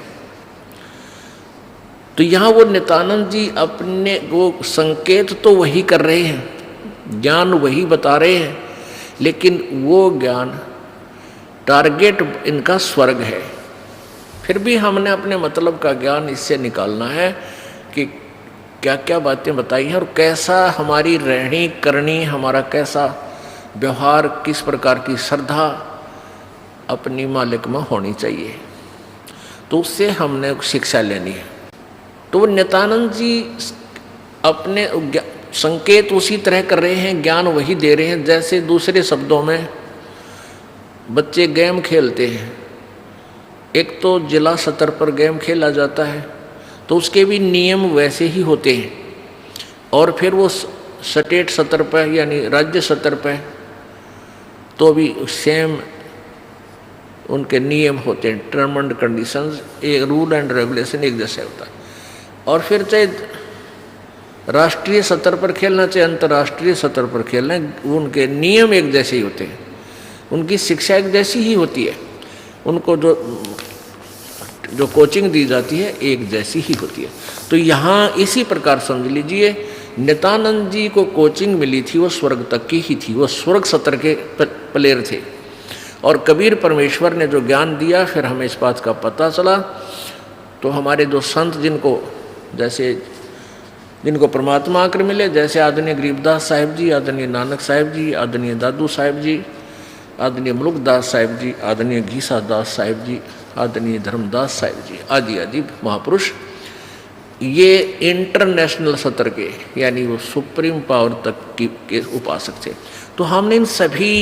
तो यहाँ वो नित्यानंद जी अपने वो संकेत तो वही कर रहे हैं, ज्ञान वही बता रहे हैं, लेकिन वो ज्ञान टारगेट इनका स्वर्ग है। फिर भी हमने अपने मतलब का ज्ञान इससे निकालना है कि क्या क्या बातें बताई हैं और कैसा हमारी रहनी करनी, हमारा कैसा व्यवहार, किस प्रकार की श्रद्धा अपनी मालिक में होनी चाहिए। तो उससे हमने शिक्षा लेनी है। तो नित्यानंद जी अपने संकेत उसी तरह कर रहे हैं, ज्ञान वही दे रहे हैं। जैसे दूसरे शब्दों में बच्चे गेम खेलते हैं, एक तो जिला स्तर पर गेम खेला जाता है तो उसके भी नियम वैसे ही होते हैं, और फिर वो स्टेट स्तर पर यानी राज्य स्तर पर तो भी सेम उनके नियम होते हैं, टर्म एंड कंडीशंस, एक रूल एंड रेगुलेशन एक जैसे होता है। और फिर चाहे राष्ट्रीय स्तर पर खेलना चाहे अंतर्राष्ट्रीय स्तर पर खेलना, उनके नियम एक जैसे ही होते हैं, उनकी शिक्षा एक जैसी ही होती है, उनको जो कोचिंग दी जाती है एक जैसी ही होती है। तो यहाँ इसी प्रकार समझ लीजिए, नित्यानंद जी को कोचिंग मिली थी वो स्वर्ग तक की ही थी, वो स्वर्ग सत्र के प्लेयर थे। और कबीर परमेश्वर ने जो ज्ञान दिया, फिर हमें इस बात का पता चला। तो हमारे जो संत जिनको परमात्मा आकर मिले, जैसे आदरणीय गरीबदास साहिब जी, आदरणीय नानक साहिब जी, आदरणीय दादू साहिब जी, आदरणीय मुलुकदास साहिब जी, आदरणीय घीसा दास साहिब जी, आदरणीय धर्मदास साहिब जी, आदि आदि महापुरुष, ये इंटरनेशनल सत्र के यानी वो सुप्रीम पावर तक के उपासक थे। तो हमने इन सभी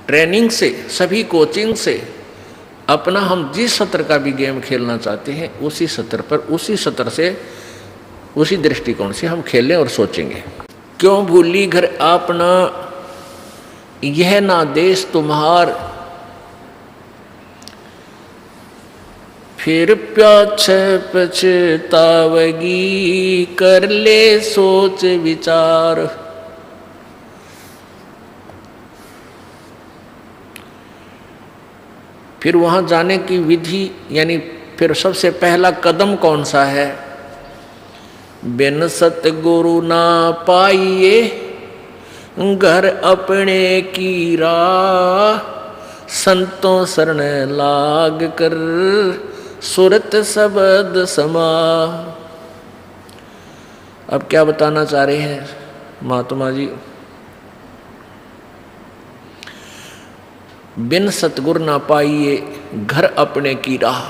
ट्रेनिंग से, सभी कोचिंग से अपना, हम जिस सत्र का भी गेम खेलना चाहते हैं उसी सत्र पर, उसी सत्र से, उसी दृष्टिकोण से हम खेलें और सोचेंगे। क्यों भूली घर अपना, यह ना देश तुम्हार, फिर प्याछे पछतावगी, कर ले सोच विचार। फिर वहाँ जाने की विधि, यानी फिर सबसे पहला कदम कौन सा है? बिन सतगुरु ना पाइए घर अपने की राह, संतों शरण लाग कर सुरत शब्द समा। अब क्या बताना चाह रहे हैं महात्मा जी? बिन सतगुर ना पाइए घर अपने की राह।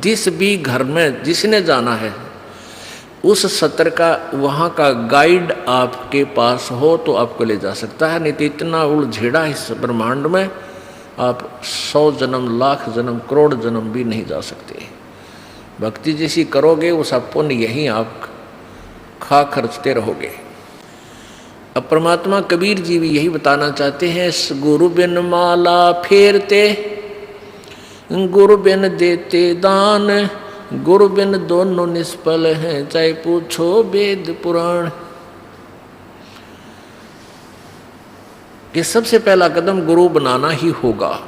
जिस भी घर में जिसने जाना है उस सत्र का, वहाँ का गाइड आपके पास हो तो आपको ले जा सकता है, नहीं तो इतना उलझेड़ा इस ब्रह्मांड में आप 100 जन्म, लाख जन्म, करोड़ जन्म भी नहीं जा सकते। भक्ति जैसी करोगे वो सब पुण्य यहीं आप खा खर्चते रहोगे। अब परमात्मा कबीर जी भी यही बताना चाहते हैं, गुरु बिन माला फेरते, गुरु बिन देते दान, गुरु बिन दोनों निष्फल हैं, चाहे पूछो वेद पुराण। कि सबसे पहला कदम गुरु बनाना ही होगा।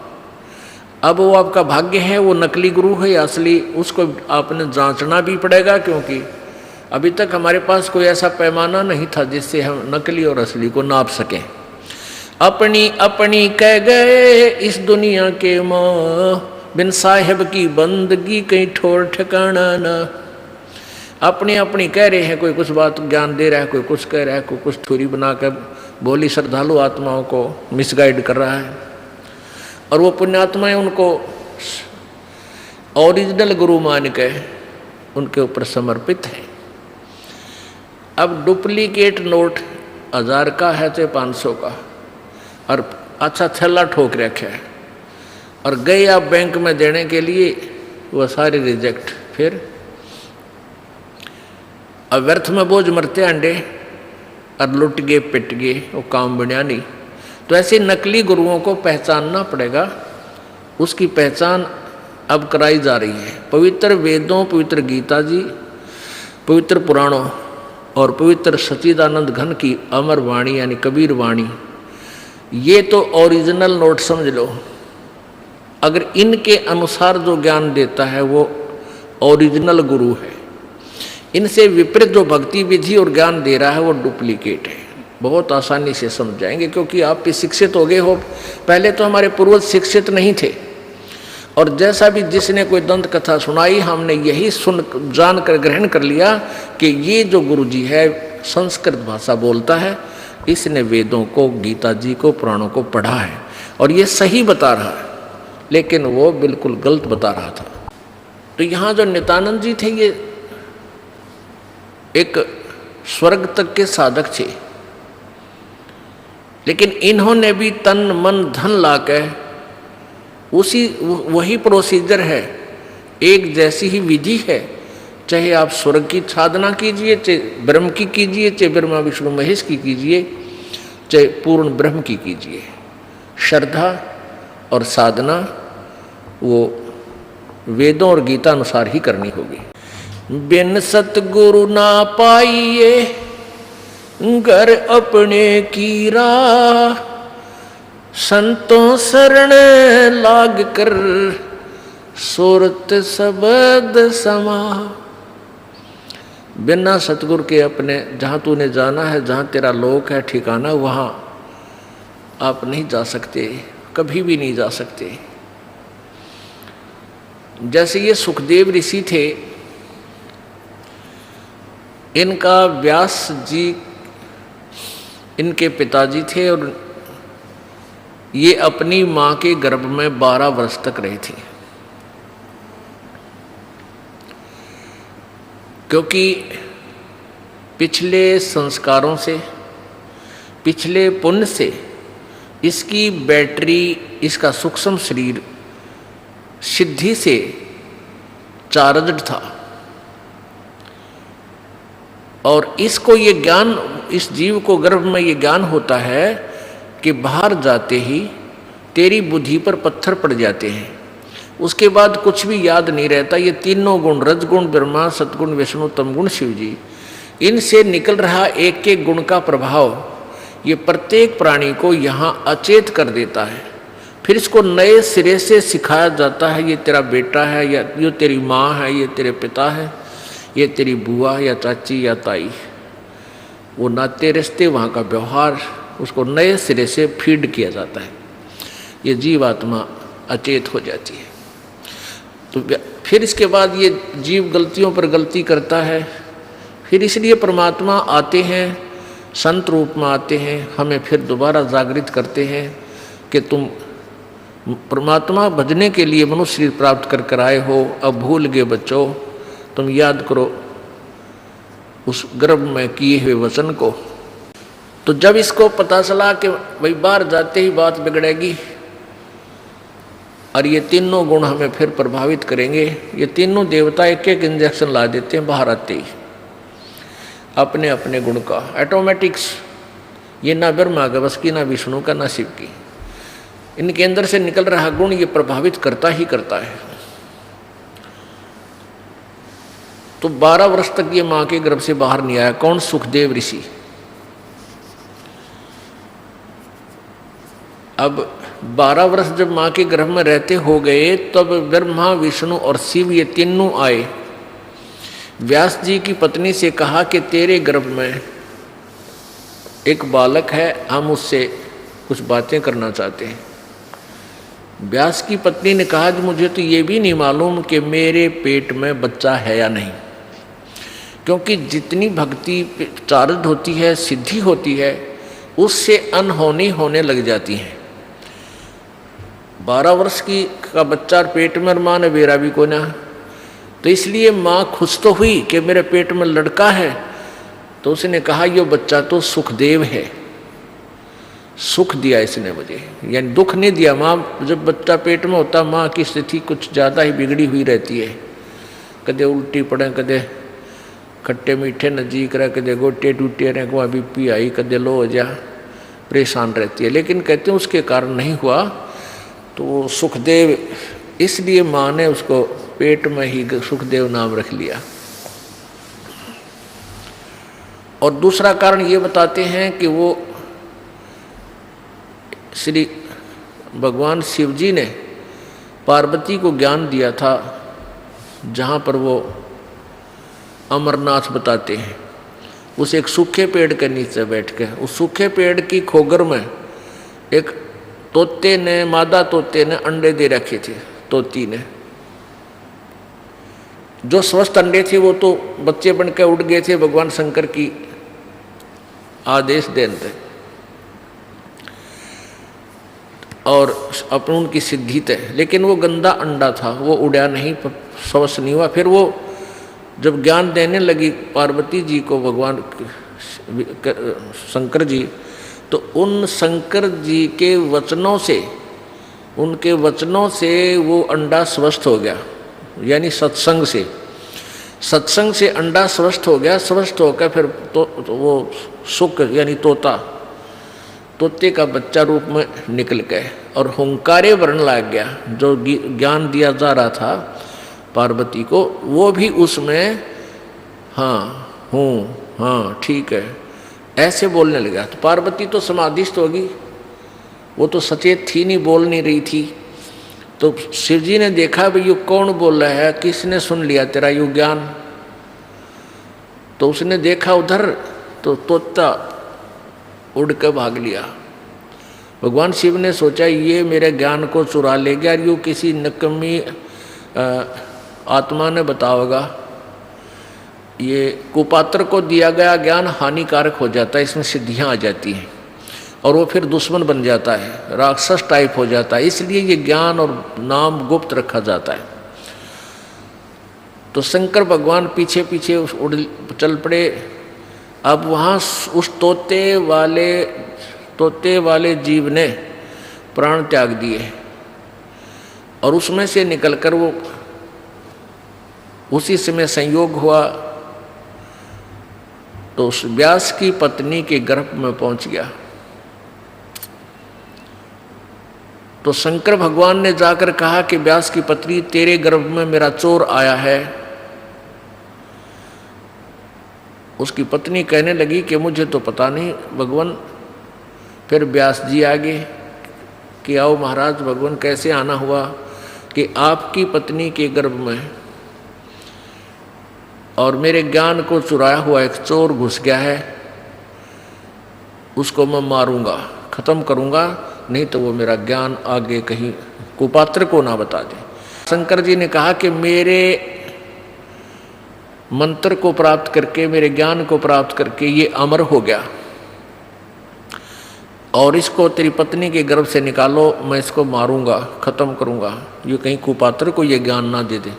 अब वो आपका भाग्य है, वो नकली गुरु है या असली, उसको आपने जांचना भी पड़ेगा, क्योंकि अभी तक हमारे पास कोई ऐसा पैमाना नहीं था जिससे हम नकली और असली को नाप सकें। अपनी अपनी कह गए इस दुनिया के माँ, बिन साहिब की बंदगी कहीं ठोर ठिकाना ना। अपनी अपनी कह रहे हैं, कोई कुछ बात ज्ञान दे रहा है, कोई कुछ कह रहा है, कोई कुछ थ्योरी बनाकर बोली श्रद्धालु आत्माओं को मिसगाइड कर रहा है, और वो पुण्यात्माएं उनको ओरिजिनल गुरु मान के उनके ऊपर समर्पित है। अब डुप्लीकेट नोट 1000 का है चाहे 500 का, और अच्छा थैला ठोक रखा है, और गए आप बैंक में देने के लिए, वह सारे रिजेक्ट। फिर अब व्यर्थ में बोझ मरते अंडे, और लुट गए पिट गए, वो काम बनिया नहीं। तो ऐसे नकली गुरुओं को पहचानना पड़ेगा। उसकी पहचान अब कराई जा रही है पवित्र वेदों, पवित्र गीता जी, पवित्र पुराणों और पवित्र सच्चिदानंद घन की अमर वाणी यानी कबीर वाणी। ये तो ओरिजिनल नोट समझ लो। अगर इनके अनुसार जो ज्ञान देता है वो ओरिजिनल गुरु है, इनसे विपरीत जो भक्ति विधि और ज्ञान दे रहा है वो डुप्लीकेट है। बहुत आसानी से समझ जाएंगे, क्योंकि आप भी शिक्षित हो गए हो। पहले तो हमारे पूर्वज शिक्षित नहीं थे, और जैसा भी जिसने कोई दंत कथा सुनाई, हमने यही सुन जान कर ग्रहण कर लिया कि ये जो गुरु जी है संस्कृत भाषा बोलता है, इसने वेदों को, गीता जी को, पुराणों को पढ़ा है और ये सही बता रहा है, लेकिन वो बिल्कुल गलत बता रहा था। तो यहाँ जो नित्यानंद जी थे, ये एक स्वर्ग तक के साधक थे, लेकिन इन्होंने भी तन मन धन लाकर वही प्रोसीजर है, एक जैसी ही विधि है। चाहे आप स्वर्ग की साधना कीजिए, चाहे ब्रह्म की कीजिए, चाहे ब्रह्मा विष्णु महेश की कीजिए, चाहे पूर्ण ब्रह्म की कीजिए, श्रद्धा और साधना वो वेदों और गीता अनुसार ही करनी होगी। बिन सतगुरु ना पाइए घर अपने की राह, संतों शरण लाग कर सुरत शब्द समा। बिना सतगुरु के अपने जहाँ तूने जाना है, जहाँ तेरा लोक है ठिकाना, वहाँ आप नहीं जा सकते, कभी भी नहीं जा सकते। जैसे ये सुखदेव ऋषि थे, इनका व्यास जी इनके पिताजी थे, और ये अपनी माँ के गर्भ में 12 वर्ष तक रहे थे, क्योंकि पिछले संस्कारों से, पिछले पुण्य से इसकी बैटरी, इसका सूक्ष्म शरीर सिद्धि से चार्जड था, और इसको ये ज्ञान, इस जीव को गर्भ में ये ज्ञान होता है कि बाहर जाते ही तेरी बुद्धि पर पत्थर पड़ जाते हैं, उसके बाद कुछ भी याद नहीं रहता। ये तीनों गुण, रजगुण ब्रह्मा, सतगुण विष्णु, तमगुण शिव जी, इनसे निकल रहा एक एक गुण का प्रभाव ये प्रत्येक प्राणी को यहाँ अचेत कर देता है। फिर इसको नए सिरे से सिखाया जाता है, ये तेरा बेटा है, या ये तेरी माँ है, ये तेरे पिता है, ये तेरी बुआ या चाची या ताई। वो नाते रिश्ते, वहाँ का व्यवहार, उसको नए सिरे से फीड किया जाता है। ये जीवात्मा अचेत हो जाती है। तो फिर इसके बाद ये जीव गलतियों पर गलती करता है। फिर इसलिए परमात्मा आते हैं, संत रूप में आते हैं, हमें फिर दोबारा जागृत करते हैं कि तुम परमात्मा भजने के लिए मनुष्य शरीर प्राप्त कर कर आए हो, अब भूल गए बच्चों, तुम याद करो उस गर्भ में किए हुए वचन को। तो जब इसको पता चला कि भाई बाहर जाते ही बात बिगड़ेगी, और ये तीनों गुण हमें फिर प्रभावित करेंगे। ये तीनों देवता एक एक इंजेक्शन ला देते हैं बाहर आते ही, अपने अपने गुण का ऑटोमेटिक्स। ये ना ब्रह्मा का बस की, ना विष्णु का, ना शिव की। इनके अंदर से निकल रहा गुण ये प्रभावित करता ही करता है। तो 12 वर्ष तक ये माँ के गर्भ से बाहर नहीं आया। कौन? सुखदेव ऋषि। अब 12 वर्ष जब माँ के गर्भ में रहते हो गए, तब ब्रह्मा, विष्णु और शिव ये तीनों आए। व्यास जी की पत्नी से कहा कि तेरे गर्भ में एक बालक है, हम उससे कुछ बातें करना चाहते हैं। व्यास की पत्नी ने कहा कि मुझे तो ये भी नहीं मालूम कि मेरे पेट में बच्चा है या नहीं, क्योंकि जितनी भक्ति चार्ज होती है, सिद्धि होती है, उससे अनहोनी होने लग जाती है। 12 वर्ष की का बच्चा पेट में, माँ ने बेरा भी को ना, तो इसलिए माँ खुश तो हुई कि मेरे पेट में लड़का है। तो उसने कहा ये बच्चा तो सुखदेव है, सुख दिया इसने मुझे, यानी दुख नहीं दिया। माँ जब बच्चा पेट में होता, माँ की स्थिति कुछ ज़्यादा ही बिगड़ी हुई रहती है। कदे उल्टी पड़े, कदे खट्टे मीठे नजीक रहे, कदे गोटे टूटे रहे, को बीपी आई, कदे लो हो जा, परेशान रहती है। लेकिन कहते हैं उसके कारण नहीं हुआ। तो सुखदेव, इसलिए माँ ने उसको पेट में ही सुखदेव नाम रख लिया। और दूसरा कारण ये बताते हैं कि वो श्री भगवान शिव जी ने पार्वती को ज्ञान दिया था, जहाँ पर वो अमरनाथ बताते हैं, उस एक सूखे पेड़ के नीचे बैठ के, उस सूखे पेड़ की खोगर में एक तोते ने, मादा तोते ने अंडे दे रखे थे। तोती ने जो स्वस्थ अंडे थे वो तो बच्चे बन के उड़ गए थे भगवान शंकर की आदेश देते, और अपन उनकी सिद्धि थे। लेकिन वो गंदा अंडा था, वो उड़ा नहीं, स्वस्थ नहीं हुआ। फिर वो जब ज्ञान देने लगी पार्वती जी को भगवान शंकर जी, तो उन शंकर जी के वचनों से, उनके वचनों से वो अंडा स्वस्थ हो गया, यानी सत्संग से अंडा स्वस्थ हो गया। स्वस्थ होकर फिर तो वो सुख यानी तोते का बच्चा रूप में निकल गए और हुंकारे वर्ण लग गया। जो ज्ञान दिया जा रहा था पार्वती को, वो भी उसमें हाँ हूँ, हाँ ठीक है, ऐसे बोलने लगा। तो पार्वती तो समाधिस्थ होगी, वो तो सचेत थी नहीं, बोल नहीं रही थी। तो शिव जी ने देखा भाई ये कौन बोल रहा है, किसने सुन लिया तेरा यू ज्ञान। तो उसने देखा उधर, तो तोता उड़ के भाग लिया। भगवान शिव ने सोचा ये मेरे ज्ञान को चुरा ले गया, यू किसी नकमी आत्मा ने बताओगा। ये कुपात्र को दिया गया ज्ञान हानिकारक हो जाता है, इसमें सिद्धियां आ जाती हैं और वो फिर दुश्मन बन जाता है, राक्षस टाइप हो जाता है। इसलिए ये ज्ञान और नाम गुप्त रखा जाता है। तो शंकर भगवान पीछे पीछे उड़ चल पड़े। अब वहाँ उस तोते वाले जीव ने प्राण त्याग दिए और उसमें से निकलकर वो उसी समय संयोग हुआ तो उस व्यास की पत्नी के गर्भ में पहुंच गया। तो शंकर भगवान ने जाकर कहा कि व्यास की पत्नी तेरे गर्भ में मेरा चोर आया है। उसकी पत्नी कहने लगी कि मुझे तो पता नहीं भगवान। फिर व्यास जी आगे कि आओ महाराज, भगवान कैसे आना हुआ कि आपकी पत्नी के गर्भ में और मेरे ज्ञान को चुराया हुआ एक चोर घुस गया है, उसको मैं मारूंगा, खत्म करूंगा, नहीं तो वो मेरा ज्ञान आगे कहीं कुपात्र को ना बता दे। शंकर जी ने कहा कि मेरे मंत्र को प्राप्त करके, मेरे ज्ञान को प्राप्त करके ये अमर हो गया और इसको तेरी पत्नी के गर्भ से निकालो, मैं इसको मारूंगा, खत्म करूंगा, ये कहीं कुपात्र को ये ज्ञान ना दे दे।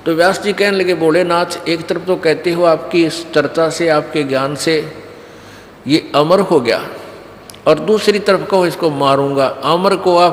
तो व्यास जी कहने लगे भोलेनाथ, एक तरफ तो कहते हो आपकी इस चर्चा से, आपके ज्ञान से ये अमर हो गया, और दूसरी तरफ कहो इसको मारूंगा। अमर को आप